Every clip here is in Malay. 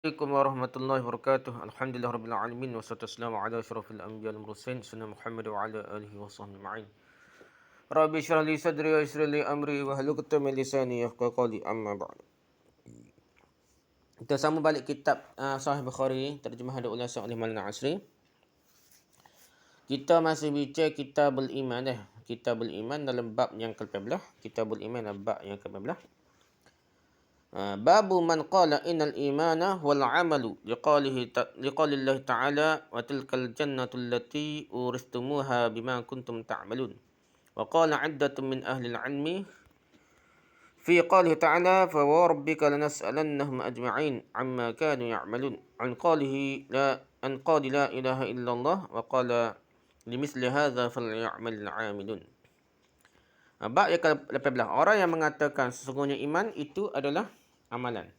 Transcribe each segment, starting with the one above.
Assalamualaikum warahmatullahi wabarakatuh. Alhamdulillah rabbil alamin wassalatu wassalamu ala asyrafil anbiya'i wal mursalin sayyidina Muhammad wa ala alihi washabbihi ajma'in. Rabbi shrah li sadri wa yassir li amri wa hlul 'uqdatam min lisani yafqahu qawli amma ba'd. Kita sambung balik kitab Sahih Bukhari terjemah dan ulasan oleh Maulana Asri. Kita masih bincang Kitabul Iman Kitabul Iman dalam bab yang ke-18. Kitabul Iman dalam bab yang ke-18. Babu man qala innal imana wal amalu liqaulillahi ta'ala wa tilkal jannatu allati uristumuha bima kuntum ta'malun. Wa qala 'iddatun min ahli al-'ilmi fi qalihi ta'ala fa wa rabbika lanas'alannahum ajma'in 'amma kanu ya'malun. An qalihi la ilaha illallah wa qala limithli hadha falya'mal 'amilun. Bab yang ke-18. Orang yang mengatakan sesungguhnya iman itu adalah amalan.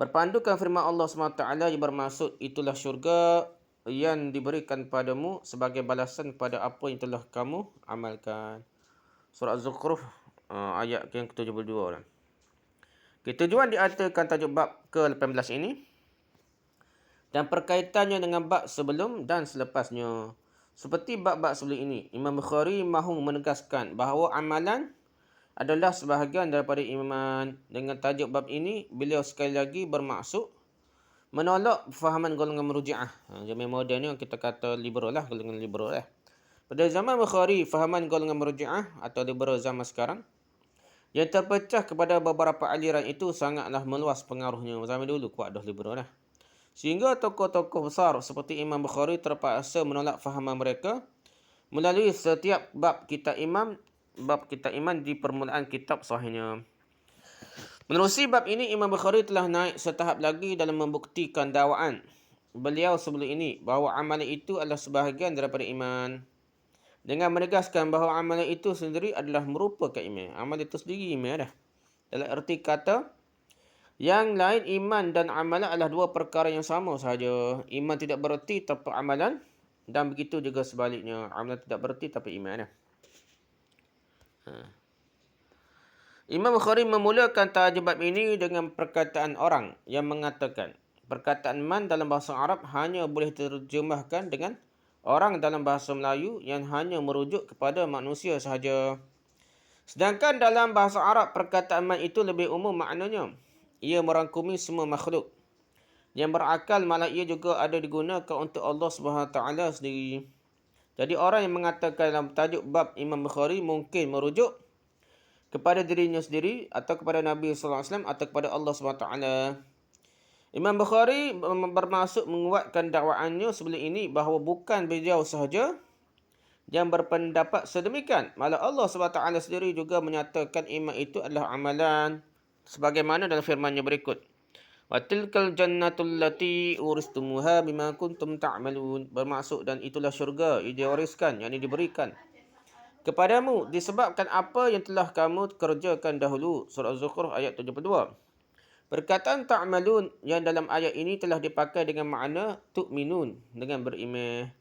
Berpandukan firman Allah SWT yang bermaksud itulah syurga yang diberikan padamu sebagai balasan pada apa yang telah kamu amalkan. Surah Az-Zukhruf ayat yang ke-72. Tujuan diartikan tajuk bab ke-18 ini dan perkaitannya dengan bab sebelum dan selepasnya. Seperti bab-bab sebelum ini, Imam Bukhari mahu menegaskan bahawa amalan adalah sebahagian daripada iman. Dengan tajuk bab ini, beliau sekali lagi bermaksud menolak fahaman golongan Murji'ah. Zaman moden ni kita kata liberal lah, golongan liberal lah. Pada zaman Bukhari, fahaman golongan Murji'ah atau liberal zaman sekarang yang terpecah kepada beberapa aliran itu sangatlah meluas pengaruhnya. Zaman dulu kuat dah liberal lah. Sehingga tokoh-tokoh besar seperti Imam Bukhari terpaksa menolak fahaman mereka melalui setiap bab kitab iman di permulaan kitab sahihnya. Menerusi bab ini, Imam Bukhari telah naik setahap lagi dalam membuktikan dakwaan beliau sebelum ini bahawa amalan itu adalah sebahagian daripada iman. Dengan menegaskan bahawa amalan itu sendiri adalah merupakan iman. Amalan itu sendiri iman dah. Dalam erti kata yang lain, iman dan amalan adalah dua perkara yang sama sahaja. Iman tidak bererti tanpa amalan dan begitu juga sebaliknya. Amalan tidak bererti tanpa iman. Imam Bukhari memulakan tajuk bab ini dengan perkataan orang yang mengatakan perkataan man dalam bahasa Arab hanya boleh terjemahkan dengan orang dalam bahasa Melayu yang hanya merujuk kepada manusia sahaja. Sedangkan dalam bahasa Arab, perkataan man itu lebih umum maknanya. Ia merangkumi semua makhluk yang berakal, malah ia juga ada digunakan untuk Allah SWT sendiri. Jadi orang yang mengatakan dalam tajuk bab Imam Bukhari mungkin merujuk kepada dirinya sendiri atau kepada Nabi SAW atau kepada Allah SWT. Imam Bukhari bermaksud menguatkan dakwaannya sebelum ini bahawa bukan beliau sahaja yang berpendapat sedemikian, malah Allah SWT sendiri juga menyatakan iman itu adalah amalan sebagaimana dalam firman-Nya berikut. Wa tilkal jannatul lati uristumuha bima kuntum ta'malun. Bermaksud dan itulah syurga yang diwariskan, yang diberikan kepadamu disebabkan apa yang telah kamu kerjakan dahulu. Surah Az-Zukhruf ayat 72. Perkataan ta'malun yang dalam ayat ini telah dipakai dengan makna tu'minun, dengan beriman.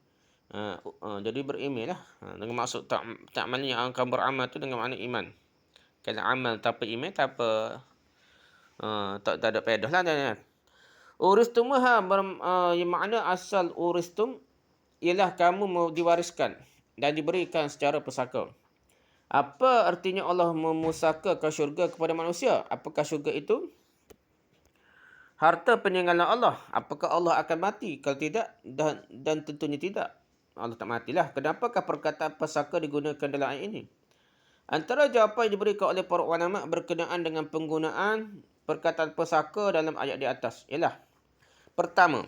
Jadi beriman lah. Dengan maksud ta'malun yang akan beramal tu dengan makna iman. Kalau amal tanpa iman, tak ada pedah lah. Uristumuha yang makna asal uristum ialah kamu diwariskan dan diberikan secara pesaka. Apa artinya Allah memusakakan syurga kepada manusia? Apakah syurga itu harta peninggalan Allah? Apakah Allah akan mati? Kalau tidak, dan tentunya tidak. Allah tak matilah. Kenapakah perkataan pesaka digunakan dalam ayat ini? Antara jawapan yang diberikan oleh para ulama berkenaan dengan penggunaan perkataan pesaka dalam ayat di atas ialah: pertama,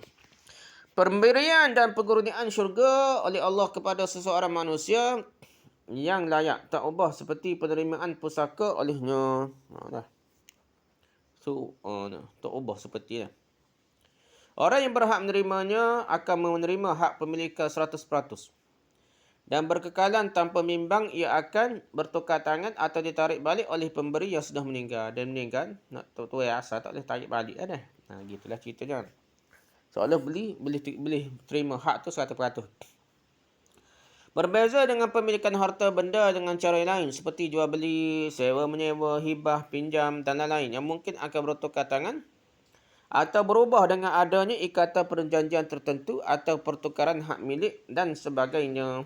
pemberian dan pengurniaan syurga oleh Allah kepada seseorang manusia yang layak tak ubah seperti penerimaan pusaka olehnya. Tak ubah seperti orang yang berhak menerimanya akan menerima hak pemilikan 100%. Dan berkekalan tanpa bimbang ia akan bertukar tangan atau ditarik balik oleh pemberi yang sudah meninggal. Dan meninggal, nak tuai asal tak boleh tarik balik dah. Gitulah ceritanya. Seolah boleh terima hak tu 100%. Berbeza dengan pemilikan harta benda dengan cara lain seperti jual beli, sewa menyewa, hibah, pinjam dan lain-lain yang mungkin akan bertukar tangan atau berubah dengan adanya ikatan perjanjian tertentu atau pertukaran hak milik dan sebagainya.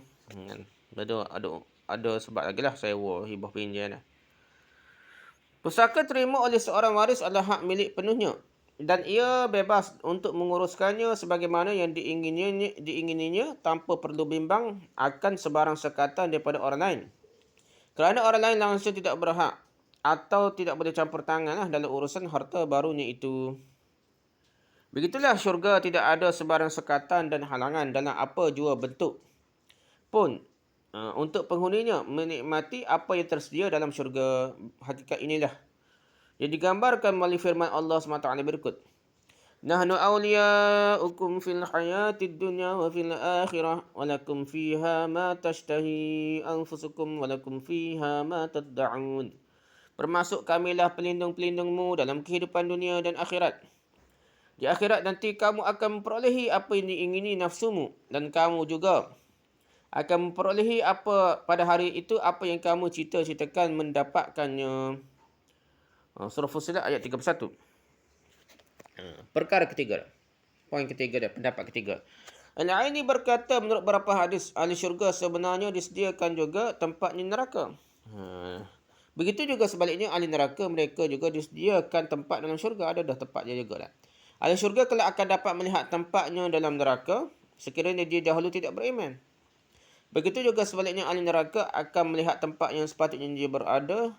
Ada sebab lagi lah sewa, hibah pinjam lah. Pusaka terima oleh seorang waris adalah hak milik penuhnya dan ia bebas untuk menguruskannya sebagaimana yang diingininya tanpa perlu bimbang akan sebarang sekatan daripada orang lain. Kerana orang lain langsung tidak berhak atau tidak boleh campur tangan dalam urusan harta barunya itu. Begitulah syurga tidak ada sebarang sekatan dan halangan dalam apa jua bentuk pun untuk penghuninya menikmati apa yang tersedia dalam syurga. Hakikat inilah yang digambarkan melalui firman Allah SWT berikut. Nahnu awliya'ukum fil hayatid dunya wa fil akhirah wa lakum fiha ma tashtahi anfusukum wa lakum fiha ma tadda'un. Bermaksud kamilah pelindung-pelindungmu dalam kehidupan dunia dan akhirat. Di akhirat nanti kamu akan memperolehi apa yang diingini nafsumu dan kamu juga akan memperolehi apa pada hari itu apa yang kamu cita-citakan mendapatkannya. Surah Fussilat ayat 31. Perkara ketiga. Poin ketiga dan pendapat ketiga. Al-Aini berkata menurut beberapa hadis, ahli syurga sebenarnya disediakan juga tempatnya neraka. Begitu juga sebaliknya ahli neraka mereka juga disediakan tempat dalam syurga. Ada dah tempatnya juga lah. Ahli syurga kelak akan dapat melihat tempatnya dalam neraka sekiranya dia dahulu tidak beriman. Begitu juga sebaliknya ahli neraka akan melihat tempat yang sepatutnya dia berada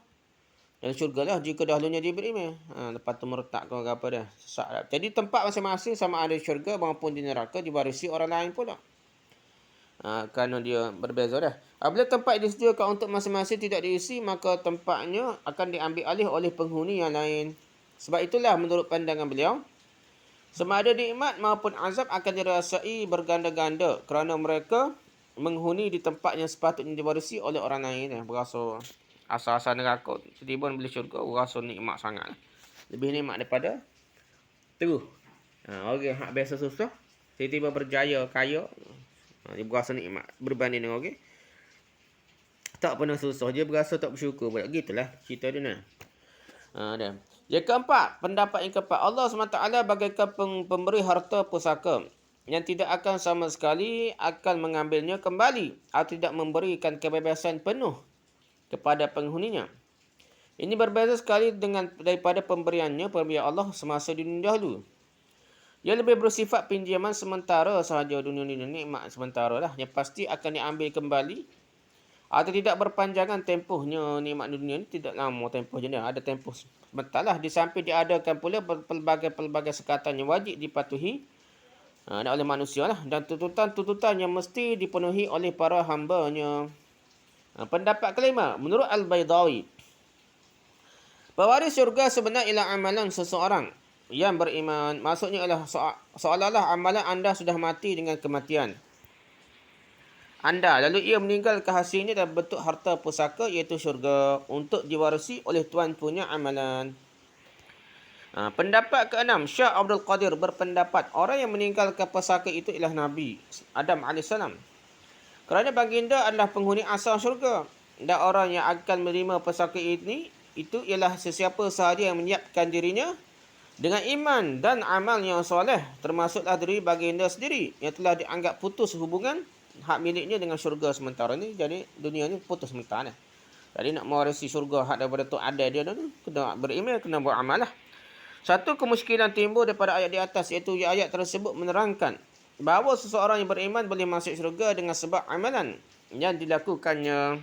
dan syurga lah jika dahulunya dia beriman. Lepas tu meretak ke apa dah. Sesak dah. Jadi tempat masing-masing sama ada syurga maupun di neraka diwarisi orang lain pula. Kerana dia berbeza dah. Apabila tempat disediakan untuk masing-masing tidak diisi, maka tempatnya akan diambil alih oleh penghuni yang lain. Sebab itulah menurut pandangan beliau, sama ada nikmat maupun azab akan dirasai berganda-ganda kerana mereka menghuni di tempat yang sepatutnya diwarisi oleh orang lain. Berasa asal-asal neraka, tiba-tiba beli syurga, rasa nikmat sangat. Lebih nikmat daripada tu. Orang hak biasa susah, tiba-tiba berjaya, kaya, dia berasa nikmat. Berbanding dengan orang tak pernah susah, dia berasa tak bersyukur. Gitulah cerita dia ni. Dan yang keempat, pendapat yang keempat, Allah SWT bagaikan pemberi harta pusaka yang tidak akan sama sekali akan mengambilnya kembali atau tidak memberikan kebebasan penuh kepada penghuninya. Ini berbeza sekali daripada pemberian Allah semasa di dunia dahulu. Ia lebih bersifat pinjaman sementara sahaja. Dunia ini nikmat sementara lah. Yang pasti akan diambil kembali atau tidak berpanjangan tempohnya. Nikmat dunia ini tidak lama tempoh je. Ada tempoh sebentar lah. Di samping diadakan pula pelbagai sekatan yang wajib dipatuhi oleh manusia lah. Dan tuntutan yang mesti dipenuhi oleh para hambanya. Pendapat kelima, menurut Al-Baydawi, pewaris syurga sebenarnya ialah amalan seseorang yang beriman. Maksudnya ialah seolah-olah amalan anda sudah mati dengan kematian anda, lalu ia meninggal ke hasilnya dalam bentuk harta pusaka iaitu syurga untuk diwarisi oleh tuan punya amalan. Pendapat keenam, Syekh Abdul Qadir berpendapat orang yang meninggalkan pusaka itu ialah Nabi Adam AS. Kerana baginda adalah penghuni asal syurga. Dan orang yang akan menerima pusaka ini, itu ialah sesiapa sahaja yang menyiapkan dirinya dengan iman dan amal yang soleh. Termasuklah diri baginda sendiri yang telah dianggap putus hubungan hak miliknya dengan syurga sementara ni. Jadi dunia ni putus sementara. Jadi nak mewarisi syurga hak daripada tu ada dia tu, kena beriman, kena beramal lah. Satu kemusykilan timbul daripada ayat di atas, iaitu ayat tersebut menerangkan bahawa seseorang yang beriman boleh masuk syurga dengan sebab amalan yang dilakukannya.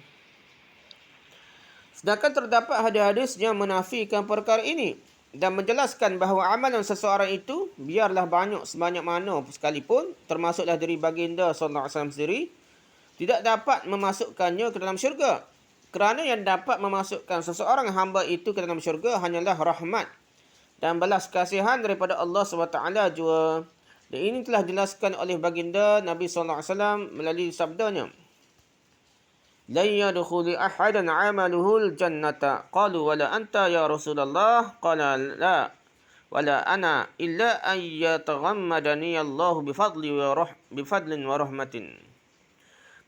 Sedangkan terdapat hadis-hadis yang menafikan perkara ini dan menjelaskan bahawa amalan seseorang itu biarlah banyak sebanyak mana sekalipun, termasuklah diri baginda SAW sendiri, tidak dapat memasukkannya ke dalam syurga. Kerana yang dapat memasukkan seseorang hamba itu ke dalam syurga hanyalah rahmat dan belas kasihan daripada Allah SWT jua. Dan ini telah dijelaskan oleh baginda Nabi SAW melalui sabdanya, "La yadkhulu ahadan 'amaluhu al-jannata." Qalu wala anta ya Rasulullah? Qala la wala ana illa an yataghammadani Allah bifadlin wa rahmatin.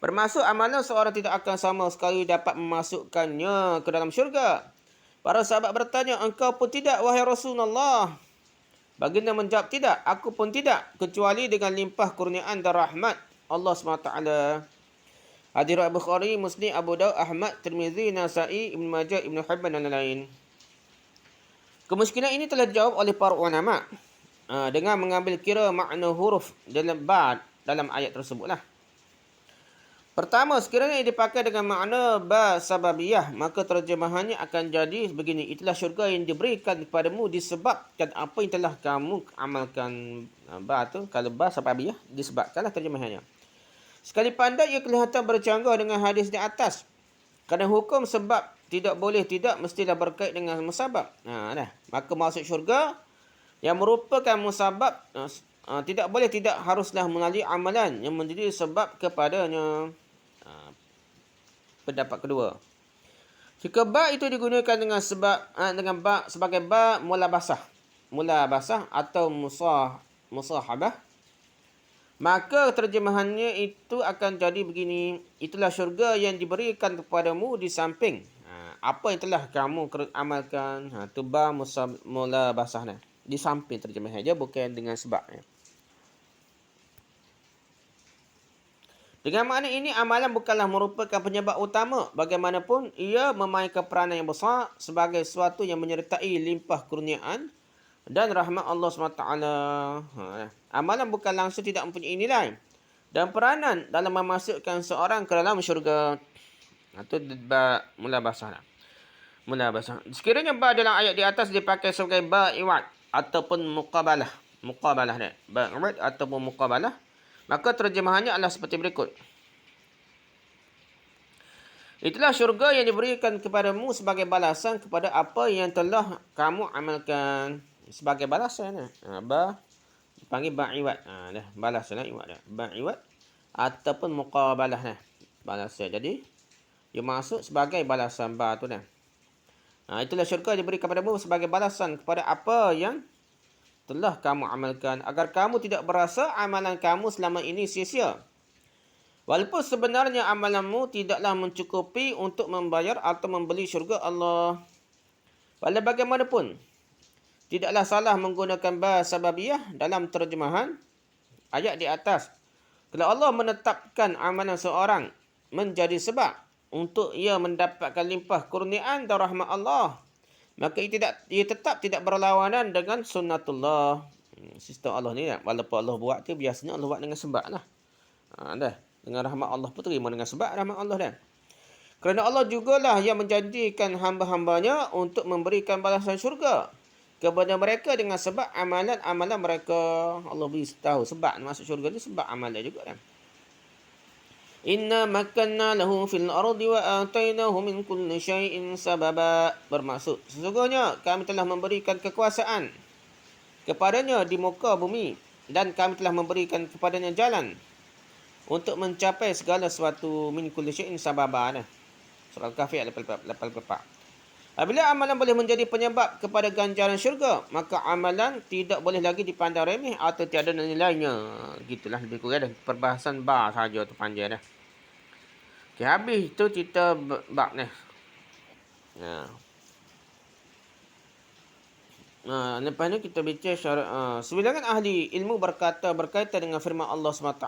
Bermaksud amalan seorang tidak akan sama sekali dapat memasukkannya ke dalam syurga. Para sahabat bertanya, engkau pun tidak wahai Rasulullah? Baginda menjawab, tidak, aku pun tidak, kecuali dengan limpah kurniaan dan rahmat Allah SWT. Hadis riwayat Bukhari, Muslim, Abu Daud, Ahmad, Tirmizi, Nasa'i, Ibn Majah, Ibn Hibban dan lain-lain. Kemungkinan ini telah dijawab oleh para ulama dengan mengambil kira makna huruf dalam ba dalam ayat tersebutlah. Pertama, sekiranya dipakai dengan makna ba sababiyah, maka terjemahannya akan jadi begini. Itulah syurga yang diberikan kepadamu disebabkan apa yang telah kamu amalkan. Ba tu, kalau ba sababiyah, disebabkanlah terjemahannya. Sekali pandai ia kelihatan bercanggah dengan hadis di atas. Kerana hukum sebab tidak boleh tidak mestilah berkait dengan musabab. Maka masuk syurga yang merupakan musabab tidak boleh tidak haruslah melalui amalan yang menjadi sebab kepadanya. Pendapat kedua. Jika ba itu digunakan dengan sebab dengan ba sebagai ba mula basah atau musahabah, maka terjemahannya itu akan jadi begini. Itulah syurga yang diberikan kepadamu di samping apa yang telah kamu amalkan. Tu ba mula basah di samping terjemahan saja, bukan dengan sebabnya. Dengan makna ini, amalan bukanlah merupakan penyebab utama. Bagaimanapun, ia memainkan peranan yang besar sebagai sesuatu yang menyertai limpah kurniaan dan rahmat Allah SWT. Amalan bukan langsung tidak mempunyai nilai dan peranan dalam memasukkan seorang ke dalam syurga. Itu mula basah. Sekiranya ba dalam ayat di atas dipakai sebagai ba iwad ataupun muqabalah. Ba iwad ataupun muqabalah. Maka terjemahannya adalah seperti berikut. Itulah syurga yang diberikan kepadamu sebagai balasan kepada apa yang telah kamu amalkan. Sebagai balasan. Ba dipanggil ba'iwat. Balasan iwat. Ba'iwat ataupun muqabalah. Balasan. Jadi, dia masuk sebagai balasan ba tu. Itulah syurga yang diberikan kepadamu sebagai balasan kepada apa yang telah kamu amalkan, agar kamu tidak berasa amalan kamu selama ini sia-sia. Walaupun sebenarnya amalanmu tidaklah mencukupi untuk membayar atau membeli syurga Allah. Walau bagaimanapun, tidaklah salah menggunakan ba sababiyah dalam terjemahan ayat di atas. Kalau Allah menetapkan amalan seorang menjadi sebab untuk ia mendapatkan limpah kurniaan dan rahmat Allah, maka ia tetap tidak berlawanan dengan sunnatullah. Sistem Allah ni, walaupun Allah buat tu, biasanya Allah buat dengan sebab lah. Dengan rahmat Allah pun terima dengan sebab rahmat Allah dah. Kerana Allah jugalah yang menjanjikan hamba-hambanya untuk memberikan balasan syurga kepada mereka dengan sebab amalan-amalan mereka. Allah beritahu sebab masuk syurga ni sebab amalan juga kan. Inna makanna lahu fil ardi wa atainahu min kulli syai'in sababa. Bermaksud, sesungguhnya kami telah memberikan kekuasaan kepadanya di muka bumi dan kami telah memberikan kepadanya jalan untuk mencapai segala sesuatu min kulli syai'in sababa. Surah Al-Kahfi ayat 84. Apabila amalan boleh menjadi penyebab kepada ganjaran syurga, maka amalan tidak boleh lagi dipandang remeh atau tiada nilainya. Gitulah lebih kurang dah. Perbahasan ba saja tu panjang dah. Okay, habis tu cerita bab ni. Lepas ni kita bincang syarat. Sebilangan ahli ilmu berkata berkaitan dengan firman Allah SWT.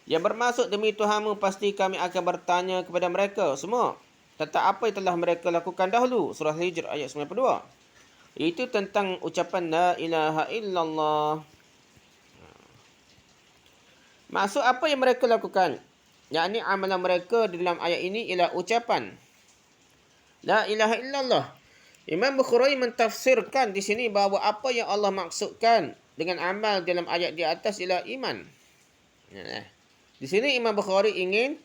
Yang bermaksud, demi Tuhanmu pasti kami akan bertanya kepada mereka semua tentang apa yang telah mereka lakukan dahulu. Surah Hijr ayat 92. Itu tentang ucapan La ilaha illallah. Maksud apa yang mereka lakukan? Yakni amalan mereka di dalam ayat ini ialah ucapan La ilaha illallah. Imam Bukhari mentafsirkan di sini bahawa apa yang Allah maksudkan dengan amal dalam ayat di atas ialah iman. Di sini Imam Bukhari ingin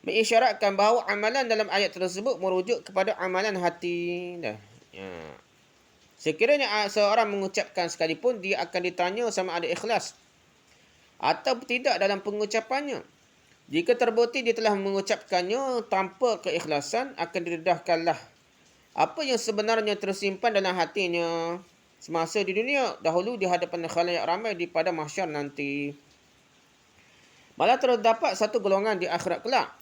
mengisyaratkan bahawa amalan dalam ayat tersebut merujuk kepada amalan hati. Sekiranya seorang mengucapkan sekalipun, dia akan ditanya sama ada ikhlas atau tidak dalam pengucapannya. Jika terbukti dia telah mengucapkannya tanpa keikhlasan, akan didedahkanlah apa yang sebenarnya tersimpan dalam hatinya semasa di dunia, dahulu di hadapan khalayak ramai di pada mahsyar nanti. Malah terdapat satu golongan di akhirat kelak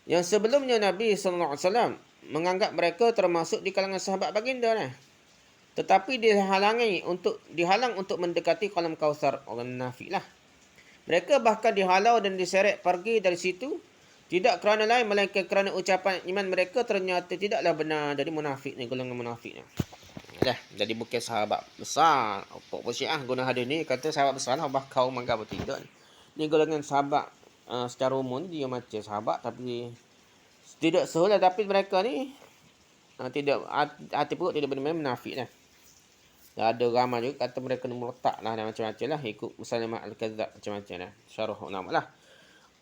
yang sebelumnya Nabi SAW menganggap mereka termasuk di kalangan sahabat baginda. Tetapi dihalang untuk mendekati kolam Kausar. Orang munafik lah. Mereka bahkan dihalau dan diseret pergi dari situ tidak kerana lain melainkan kerana ucapan iman mereka ternyata tidaklah benar. Jadi munafik ni, golongan munafik ni. Dah, jadi bukan sahabat besar. Pokok Syiah guna hadis ni kata sahabat besar lah kau mangga bertiga. Ni golongan sahabat secara umum ni dia macam sahabat tapi tidak sehulah, tapi mereka ni tidak hati perut tidak benar-benar munafik lah. Ada ramai juga kata mereka ni murtad lah dan macam-macam lah. Ikut Musailamah Al-Kadzdzab macam-macam lah. Syarah ulama lah.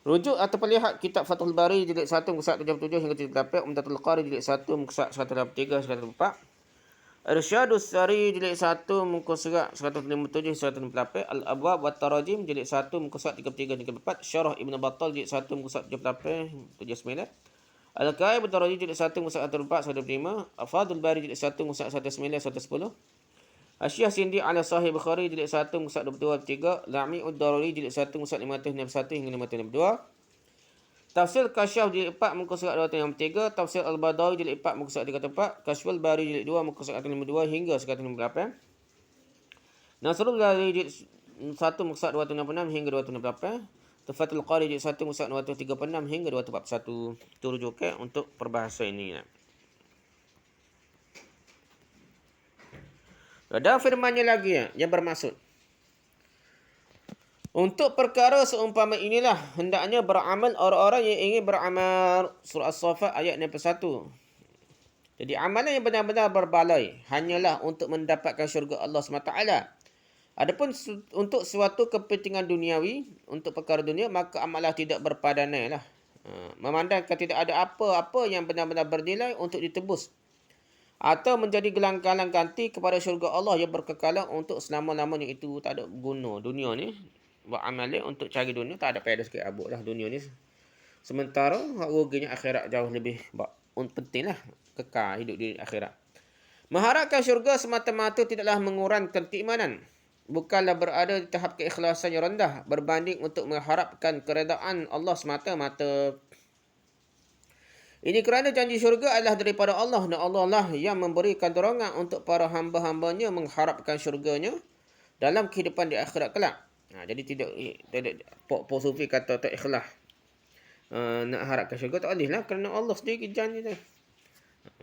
Rujuk ataupun lihat kitab Fathul Bari jilid 1 muka 77 hingga 78, Umdatul Qari jilid 1 muka 183 184, Irsyadus Sari jilid 1 muka 157 168, Al-Abwab wa Tarajim jilid 1 muka 33 34, Syarah Ibn Battal jilid 1 muka 78 79, Al-Qaib Tarajim jilid 1 muka 104 105, Afadul Bari jilid 1 muka 19 110, Asyiah Sindi ala Sahih Bukhari jilid 1 muka 22 3, Lami'ud Daruri jilid 1 muka 561 hingga 562, Tafsir Kasyaf jilid 4 muka surat 263, Tafsir Al-Badawi jilid 4 muka surat 34, Kasyful Bari jilid 2 muka surat 52 hingga surat 58, Nasrul Bari jilid 1 muka surat 266 hingga 268, Tufatul Qari jilid 1 muka surat 236 hingga 241. Itu rujukan untuk perbahasa ini. Ada firmannya lagi yang bermaksud, untuk perkara seumpama inilah hendaknya beramal orang-orang yang ingin beramal. Surah As-Saffat ayat 61. Jadi amalan yang benar-benar berbaloi hanyalah untuk mendapatkan syurga Allah SWT. Adapun untuk suatu kepentingan duniawi, untuk perkara dunia, maka amalah tidak berpadanan lah. Memandangkan tidak ada apa-apa yang benar-benar bernilai untuk ditebus atau menjadi gelang-gelang ganti kepada syurga Allah yang berkekalan untuk selama-lamanya. Itu tak ada guna. Dunia ni buat amalan untuk cari dunia tak ada faedah sikit abuk lah dunia ni. Sementara ruginya akhirat jauh lebih penting lah, kekal hidup di akhirat. Mengharapkan syurga semata-mata tidaklah mengurangkan keimanan. Bukanlah berada di tahap keikhlasan yang rendah berbanding untuk mengharapkan keredaan Allah semata-mata. Ini kerana janji syurga adalah daripada Allah dan Allah lah yang memberikan dorongan untuk para hamba-hambanya mengharapkan syurganya dalam kehidupan di akhirat kelak. Jadi tidak Pok Sufi kata tak ikhlas nak harapkan syurga, tak boleh lah kerana Allah sendiri janji dah.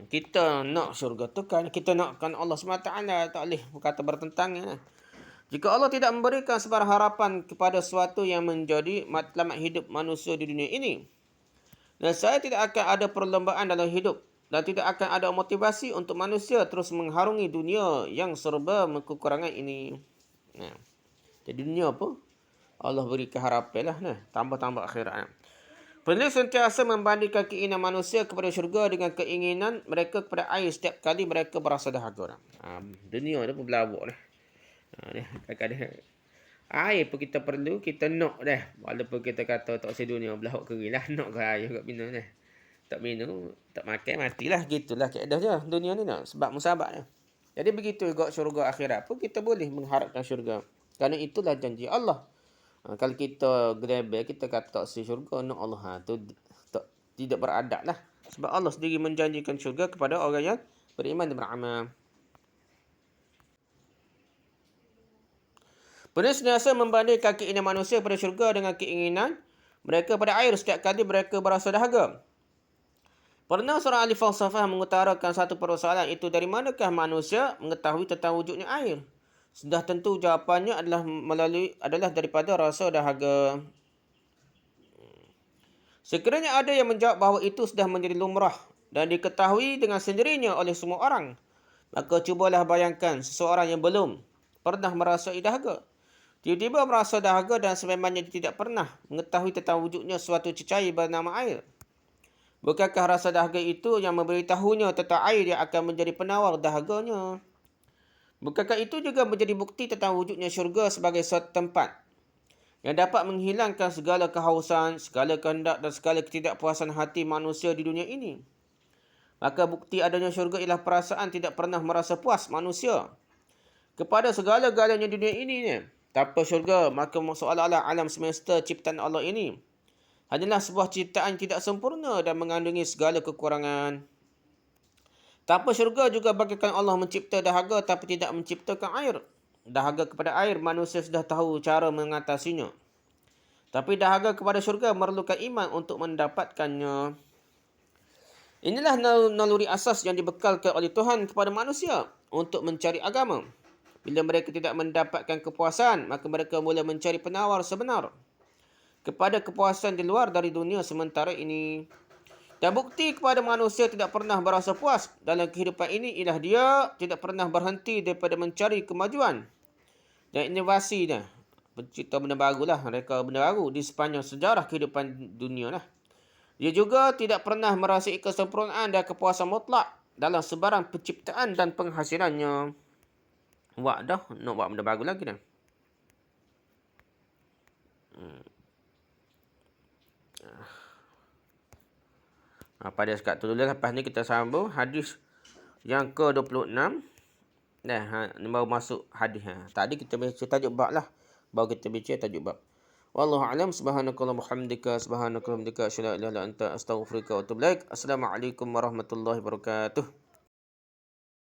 Kita nak syurga tu kan kita nakkan Allah SWT, tak boleh berkata bertentangan. Jika Allah tidak memberikan sebarang harapan kepada sesuatu yang menjadi matlamat hidup manusia di dunia ini, dan saya tidak akan ada perlombaan dalam hidup dan tidak akan ada motivasi untuk manusia terus mengharungi dunia yang serba kekurangan ini. Jadi dunia apa? Allah berikan harapan lah. Tambah-tambah akhirat. Penulis sentiasa membandingkan keinginan manusia kepada syurga dengan keinginan mereka kepada air setiap kali mereka berasa dahaga. Dunia ni pun berlawak dah. Kadang-kadang air pun kita perlu, kita nak dah. Walaupun kita kata tak usah dunia berlawak kering lah. Nak ke air kat minum dah. Tak minum, tak makan, matilah. Gitulah keadaan dunia ni nak. Sebab musabak dah. Jadi begitu juga syurga akhirat pun kita boleh mengharapkan syurga. Kerana itulah janji Allah. Kalau kita global, kita kata tak si syurga, nak Allah. Tu tidak beradab lah. Sebab Allah sendiri menjanjikan syurga kepada orang yang beriman dan beramal. Penulis sentiasa membandingkan keinginan manusia pada syurga dengan keinginan mereka pada air setiap kali mereka berasa dahaga. Pernah seorang ahli falsafah mengutarakan satu persoalan, itu dari manakah manusia mengetahui tentang wujudnya air? Sudah tentu jawapannya adalah daripada rasa dahaga. Sekiranya ada yang menjawab bahawa itu sudah menjadi lumrah dan diketahui dengan sendirinya oleh semua orang, maka cubalah bayangkan seseorang yang belum pernah merasai dahaga tiba-tiba merasa dahaga dan sememangnya dia tidak pernah mengetahui tentang wujudnya suatu cecair bernama air. Bukankah rasa dahaga itu yang memberitahunya tentang air yang akan menjadi penawar dahaganya? Bukankah itu juga menjadi bukti tentang wujudnya syurga sebagai suatu tempat yang dapat menghilangkan segala kehausan, segala kehendak dan segala ketidakpuasan hati manusia di dunia ini? Maka bukti adanya syurga ialah perasaan tidak pernah merasa puas manusia kepada segala-galanya di dunia ini. Tanpa syurga, maka seolah-olah alam semesta ciptaan Allah ini hanyalah sebuah ciptaan tidak sempurna dan mengandungi segala kekurangan. Tanpa syurga juga bagaikan Allah mencipta dahaga tapi tidak menciptakan air. Dahaga kepada air, manusia sudah tahu cara mengatasinya. Tapi dahaga kepada syurga memerlukan iman untuk mendapatkannya. Inilah naluri asas yang dibekalkan oleh Tuhan kepada manusia untuk mencari agama. Bila mereka tidak mendapatkan kepuasan, maka mereka mula mencari penawar sebenar kepada kepuasan di luar dari dunia sementara ini. Dan bukti kepada manusia tidak pernah berasa puas dalam kehidupan ini ialah dia tidak pernah berhenti daripada mencari kemajuan dan inovasi dah. Pencipta benda barulah, mereka benda baru di sepanjang sejarah kehidupan dunia lah. Dia juga tidak pernah merasai kesempurnaan dan kepuasan mutlak dalam sebarang penciptaan dan penghasilannya. Buat dah, nak buat benda baru lagi dah. Pada sekat tu dulu. Lepas ni kita sambung hadis yang ke-26. Ni baru masuk hadis. Tadi kita baca tajuk bab lah. Baru kita baca tajuk bab. Wallahu a'lam. Subhanakallahumma hamdika. Subhanakallahumma hamdika. Asyhadu an la ilaha illa anta astaghfiruka wa atubu ilaik. Assalamualaikum warahmatullahi wabarakatuh.